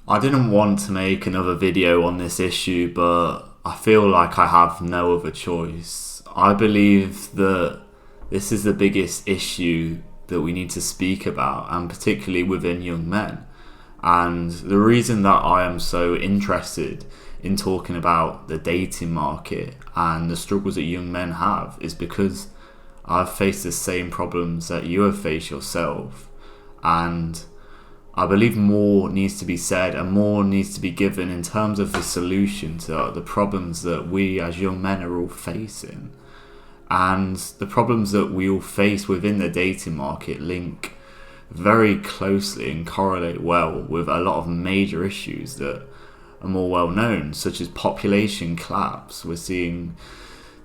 I didn't want to make another video on this issue, but I feel like I have no other choice. I believe that this is the biggest issue that we need to speak about, and particularly within young men. And the reason that I am so interested in talking about the dating market and the struggles that young men have is because I've faced the same problems that you have faced yourself. And I believe more needs to be said and more needs to be given in terms of the solution to the problems that we as young men are all facing. And the problems that we all face within the dating market link very closely and correlate well with a lot of major issues that are more well known, such as population collapse. We're seeing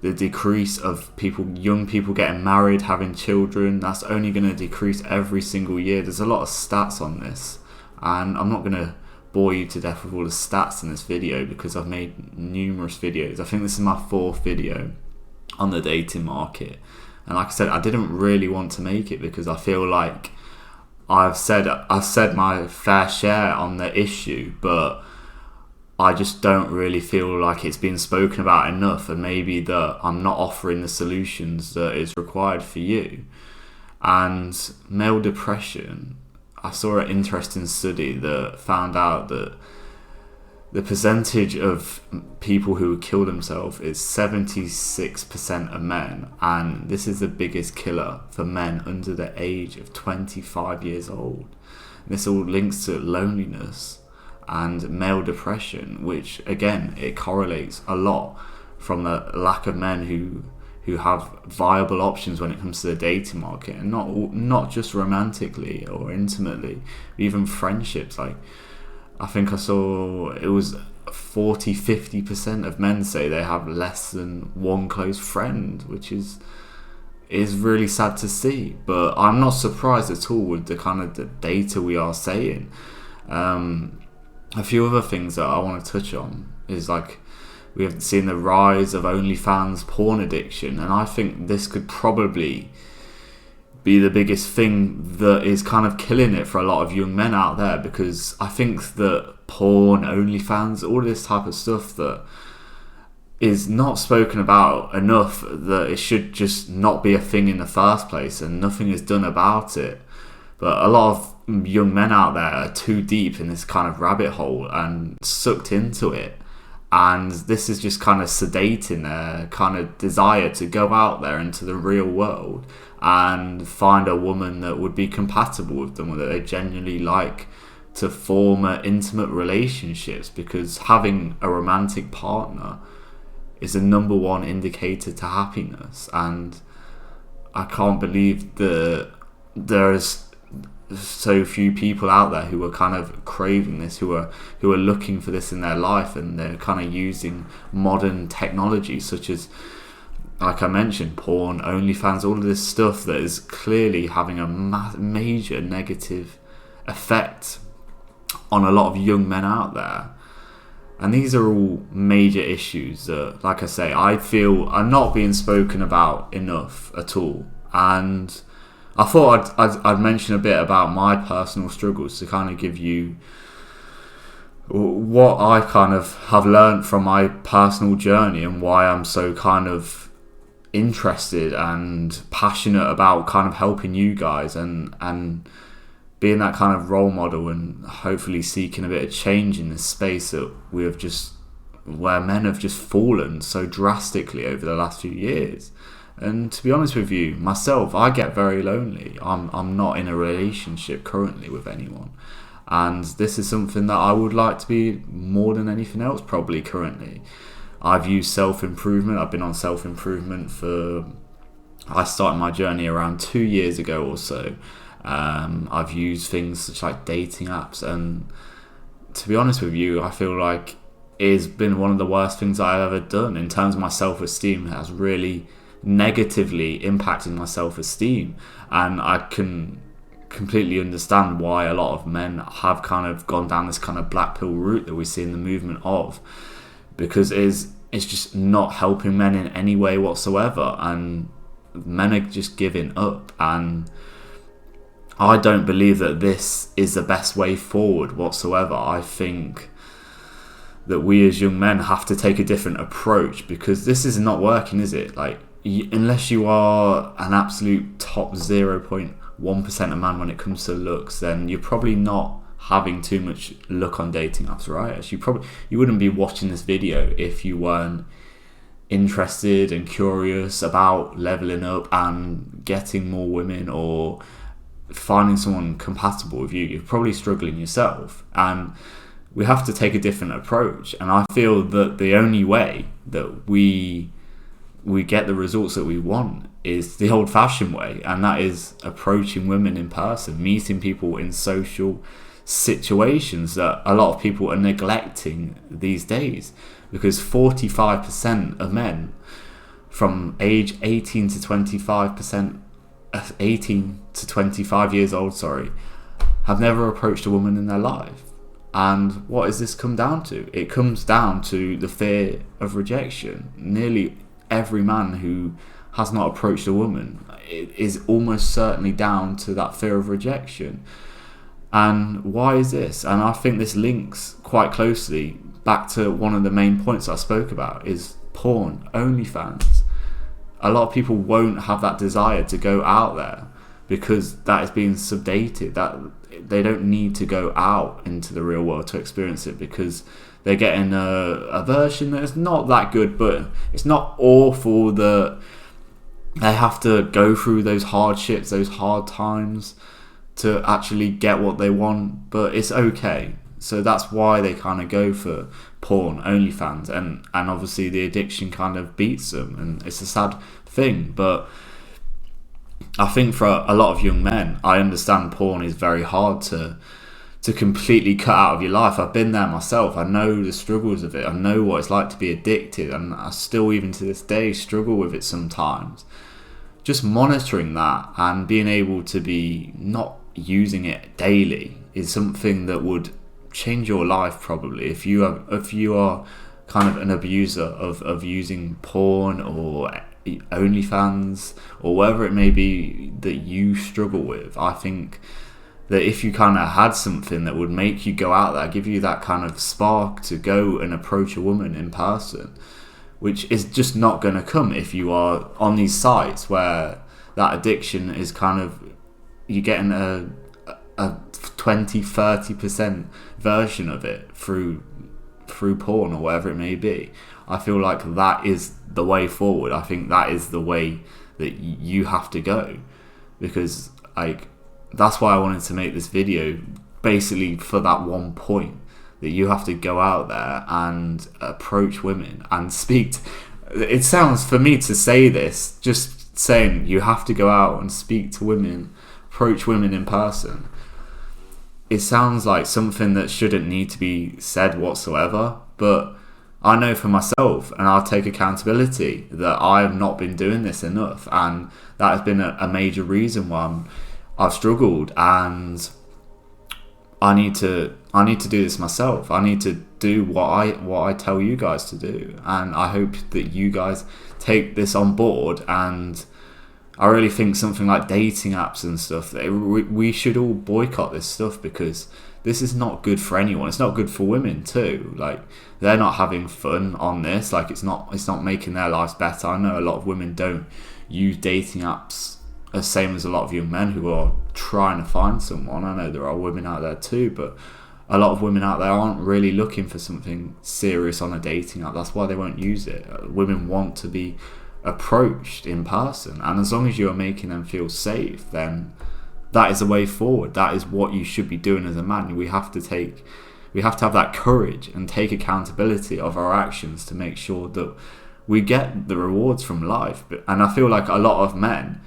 the decrease of young people getting married, having children. That's only going to decrease every single year. There's a lot of stats on this, and I'm not going to bore you to death with all the stats in this video because I've made numerous videos. I think this is my fourth video on the dating market, and like I said, I didn't really want to make it because I feel like I've said my fair share on the issue, but I just don't really feel like it's been spoken about enough, and maybe that I'm not offering the solutions that is required for you. And male depression, I saw an interesting study that found out that the percentage of people who kill themselves is 76% of men, and this is the biggest killer for men under the age of 25 years old. This all links to loneliness and male depression, which again, it correlates a lot from the lack of men who have viable options when it comes to the dating market, and not just romantically or intimately, even friendships. Like, I think I saw it was 40-50% of men say they have less than one close friend, which is really sad to see. But I'm not surprised at all with the kind of the data we are saying. A few other things that I want to touch on is, like, we have seen the rise of OnlyFans porn addiction, and I think this could probably be the biggest thing that is kind of killing it for a lot of young men out there, because I think that porn, OnlyFans, all this type of stuff that is not spoken about enough, that it should just not be a thing in the first place, and nothing is done about it. But a lot of young men out there are too deep in this kind of rabbit hole and sucked into it, and this is just kind of sedating their kind of desire to go out there into the real world and find a woman that would be compatible with them, or that they genuinely like to form intimate relationships, because having a romantic partner is the number one indicator to happiness. And I can't believe that there's so few people out there who are kind of craving this, who are looking for this in their life, and they're kind of using modern technology such as, like I mentioned, porn, OnlyFans, all of this stuff that is clearly having a major negative effect on a lot of young men out there. And these are all major issues that, like I say, I feel are not being spoken about enough at all. And I thought I'd mention a bit about my personal struggles to kind of give you what I kind of have learned from my personal journey, and why I'm so kind of interested and passionate about kind of helping you guys and being that kind of role model, and hopefully seeking a bit of change in this space that where men have just fallen so drastically over the last few years. And to be honest with you, myself, I get very lonely. I'm not in a relationship currently with anyone, and this is something that I would like to be more than anything else probably currently. I've used self-improvement. I've been on self-improvement I started my journey around 2 years ago or so. I've used things such like dating apps, and to be honest with you, I feel like it's been one of the worst things I've ever done in terms of my self-esteem. It has really negatively impacting my self-esteem, and I can completely understand why a lot of men have kind of gone down this kind of black pill route that we see in the movement of, because it's just not helping men in any way whatsoever, and men are just giving up. And I don't believe that this is the best way forward whatsoever. I think that we as young men have to take a different approach, because this is not working, is it? Like, unless you are an absolute top 0.1% of man when it comes to looks, then you're probably not having too much luck on dating apps, right? You wouldn't be watching this video if you weren't interested and curious about leveling up and getting more women or finding someone compatible with you. You're probably struggling yourself, and we have to take a different approach. And I feel that the only way that we get the results that we want is the old-fashioned way, and that is approaching women in person, meeting people in social situations that a lot of people are neglecting these days, because 45% of men from age 18 to 25 years old, have never approached a woman in their life. And what does this come down to? It comes down to the fear of rejection. Nearly every man who has not approached a woman is almost certainly down to that fear of rejection. And why is this? And I think this links quite closely back to one of the main points I spoke about, is porn, OnlyFans. A lot of people won't have that desire to go out there because that is being sedated. That they don't need to go out into the real world to experience it, because they're getting a version that is not that good, but it's not awful that they have to go through those hardships, those hard times to actually get what they want, but it's okay. So that's why they kind of go for porn, OnlyFans, and obviously the addiction kind of beats them, and it's a sad thing. But I think for a lot of young men, I understand porn is very hard to completely cut out of your life. I've been there myself. I know the struggles of it. I know what it's like to be addicted, and I still, even to this day, struggle with it sometimes. Just monitoring that and being able to be not using it daily is something that would change your life, probably. If you are kind of an abuser of using porn or OnlyFans or whatever it may be that you struggle with, I think that if you kind of had something that would make you go out there, give you that kind of spark to go and approach a woman in person, which is just not going to come if you are on these sites where that addiction is kind of, you're getting a 20-30% version of it through porn or whatever it may be. I feel like that is the way forward. I think that is the way that you have to go, because like, that's why I wanted to make this video, basically for that one point, that you have to go out there and approach women and speak it sounds, for me to say this, just saying you have to go out and speak to women, approach women in person, it sounds like something that shouldn't need to be said whatsoever. But I know for myself, and I'll take accountability, that I have not been doing this enough, and that has been a major reason why I've struggled, and I need to do this myself. I need to do what I tell you guys to do, and I hope that you guys take this on board. And I really think something like dating apps and stuff, we should all boycott this stuff, because this is not good for anyone. It's not good for women too. Like, they're not having fun on this. Like, it's not making their lives better. I know a lot of women don't use dating apps the same as a lot of young men who are trying to find someone. I know there are women out there too, but a lot of women out there aren't really looking for something serious on a dating app. That's why they won't use it. Women want to be approached in person, and as long as you are making them feel safe, then that is the way forward. That is what you should be doing as a man. We have to have that courage and take accountability of our actions to make sure that we get the rewards from life. And I feel like a lot of men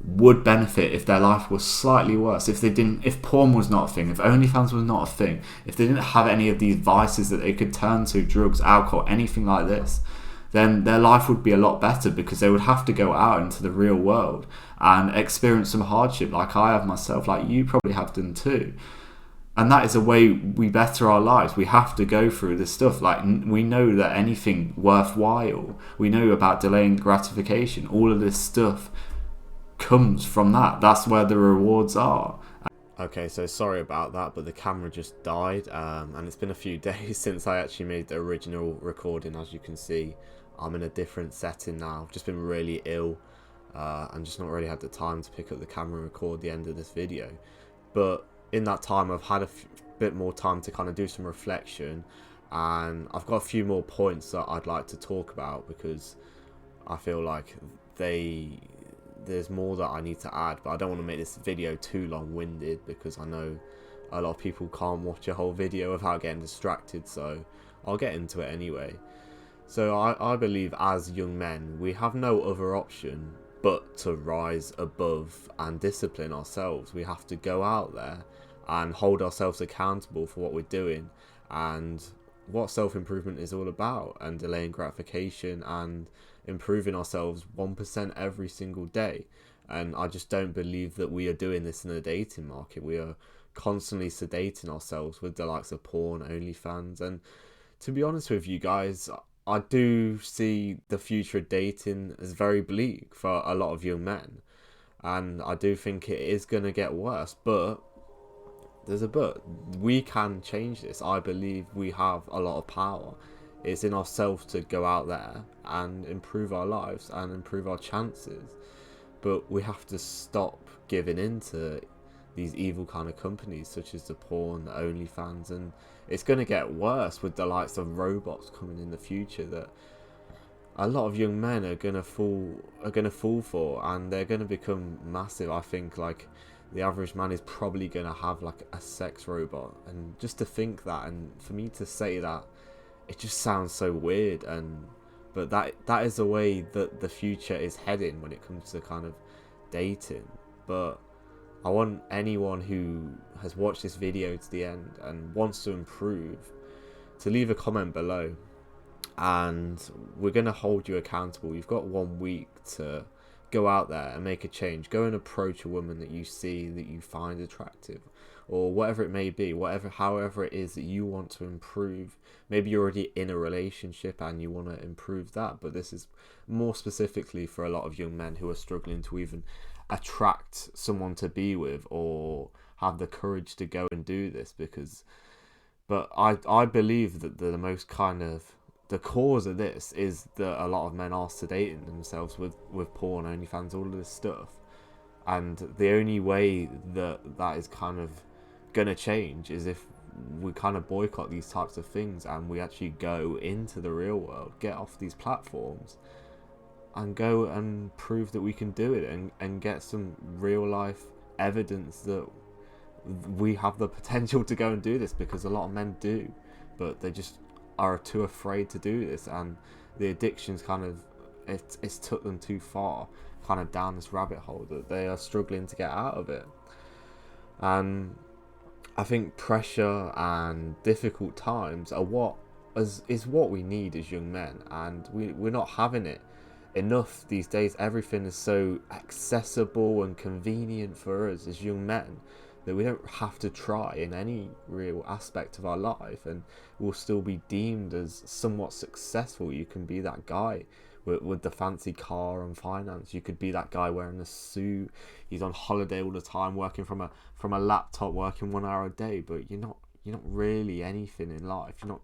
would benefit if their life was slightly worse, if porn was not a thing, if OnlyFans was not a thing, if they didn't have any of these vices that they could turn to, drugs, alcohol, anything like this, then their life would be a lot better, because they would have to go out into the real world and experience some hardship, like I have myself, like you probably have done too. And that is a way we better our lives. We have to go through this stuff. Like, we know that anything worthwhile, we know about delaying gratification, all of this stuff comes from that. That's where the rewards are. Okay, so sorry about that, but the camera just died, and it's been a few days since I actually made the original recording. As you can see, I'm in a different setting now. I've just been really ill, and just not really had the time to pick up the camera and record the end of this video. But in that time, I've had a bit more time to kind of do some reflection, and I've got a few more points that I'd like to talk about, because I feel like there's more that I need to add, but I don't want to make this video too long-winded, because I know a lot of people can't watch a whole video without getting distracted, so I'll get into it anyway. So I believe as young men, we have no other option but to rise above and discipline ourselves. We have to go out there and hold ourselves accountable for what we're doing and what self-improvement is all about, and delaying gratification and improving ourselves 1% every single day. And I just don't believe that we are doing this in the dating market. We are constantly sedating ourselves with the likes of porn, OnlyFans, and to be honest with you guys, I do see the future of dating as very bleak for a lot of young men, and I do think it is going to get worse. But there's a but. We can change this. I believe we have a lot of power. It's in ourselves to go out there and improve our lives and improve our chances. But we have to stop giving in to these evil kind of companies such as the porn, the OnlyFans, and it's going to get worse with the likes of robots coming in the future that a lot of young men are going to fall for, and they're going to become massive. I think like the average man is probably going to have like a sex robot, and just to think that, and for me to say that, it just sounds so weird. And but that is the way that the future is heading when it comes to kind of dating. But I want anyone who has watched this video to the end and wants to improve to leave a comment below, and we're going to hold you accountable. You've got 1 week to go out there and make a change. Go and approach a woman that you see that you find attractive, or whatever it may be, however it is that you want to improve. Maybe you're already in a relationship and you want to improve that, but this is more specifically for a lot of young men who are struggling to even attract someone to be with or have the courage to go and do this. But I believe that the most kind of the cause of this is that a lot of men are sedating themselves with porn, OnlyFans, all of this stuff. And the only way that is kind of going to change is if we kind of boycott these types of things and we actually go into the real world, get off these platforms and go and prove that we can do it, and get some real life evidence that we have the potential to go and do this, because a lot of men do, but they just are too afraid to do this, and the addictions kind of it's took them too far kind of down this rabbit hole that they are struggling to get out of it. And I think pressure and difficult times are what is what we need as young men, and we're not having it enough these days. Everything is so accessible and convenient for us as young men that we don't have to try in any real aspect of our life, and we'll still be deemed as somewhat successful. You can be that guy with the fancy car and finance. You could be that guy wearing a suit. He's on holiday all the time, working from a laptop, working 1 hour a day. But you're not really anything in life. You're not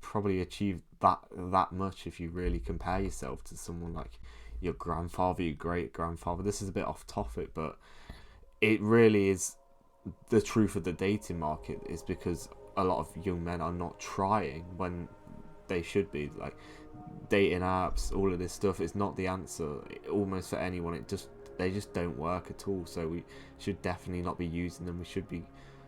probably achieved that much if you really compare yourself to someone like your grandfather, your great grandfather. This is a bit off topic, but it really is the truth of the dating market, is because a lot of young men are not trying when they should be. Like dating apps, all of this stuff is not the answer almost for anyone. They just don't work at all. So we should definitely not be using them. We should be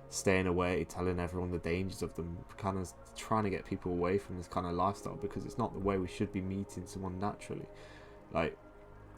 staying away, telling everyone the dangers of them, kind of trying to get people away from this kind of lifestyle, because it's not the way we should be meeting someone naturally. Like,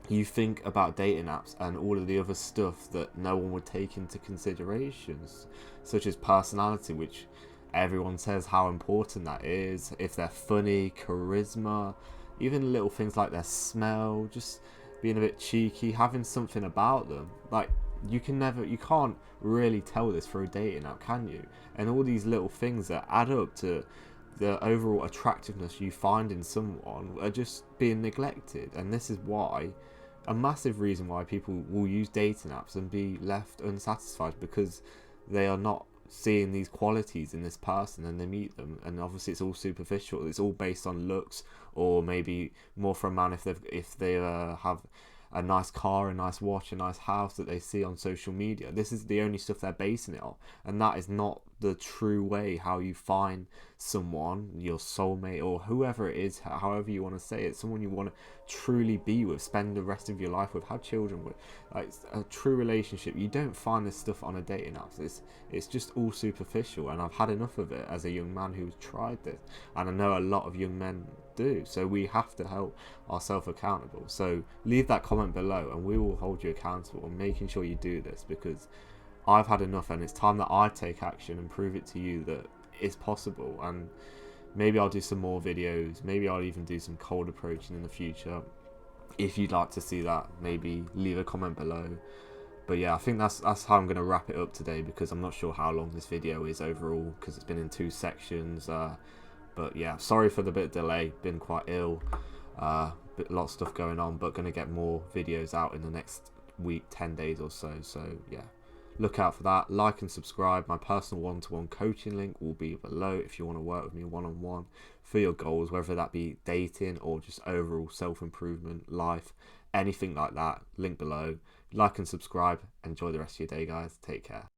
you think about dating apps and all of the other stuff that no one would take into considerations, such as personality, which everyone says how important that is. If they're funny, charisma, even little things like their smell, just being a bit cheeky, having something about them. Like, you can't really tell this through a dating app, can you? And all these little things that add up to the overall attractiveness you find in someone are just being neglected. And this is why, a massive reason why people will use dating apps and be left unsatisfied, because they are not seeing these qualities in this person, and they meet them, and obviously it's all superficial. It's all based on looks, or maybe more for a man if they have a nice car, a nice watch, a nice house that they see on social media. This is the only stuff they're basing it on, and that is not the true way how you find someone, your soulmate, or whoever it is, however you want to say it, someone you want to truly be with, spend the rest of your life with, have children with, like a true relationship. You don't find this stuff on a dating app. It's just all superficial, and I've had enough of it as a young man who's tried this, and I know a lot of young men do. So we have to hold ourselves accountable. So leave that comment below, and we will hold you accountable on making sure you do this, because I've had enough, and it's time that I take action and prove it to you that it's possible. And maybe I'll do some more videos. Maybe I'll even do some cold approaching in the future. If you'd like to see that, maybe leave a comment below. But yeah, I think that's how I'm going to wrap it up today, because I'm not sure how long this video is overall, because it's been in 2 sections. But yeah, sorry for the bit of delay. Been quite ill. A lot of stuff going on, but going to get more videos out in the next week, 10 days or so. So yeah, look out for that. Like and subscribe. My personal one-to-one coaching link will be below if you want to work with me one-on-one for your goals, whether that be dating or just overall self-improvement, life, anything like that. Link below. Like and subscribe. Enjoy the rest of your day, guys. Take care.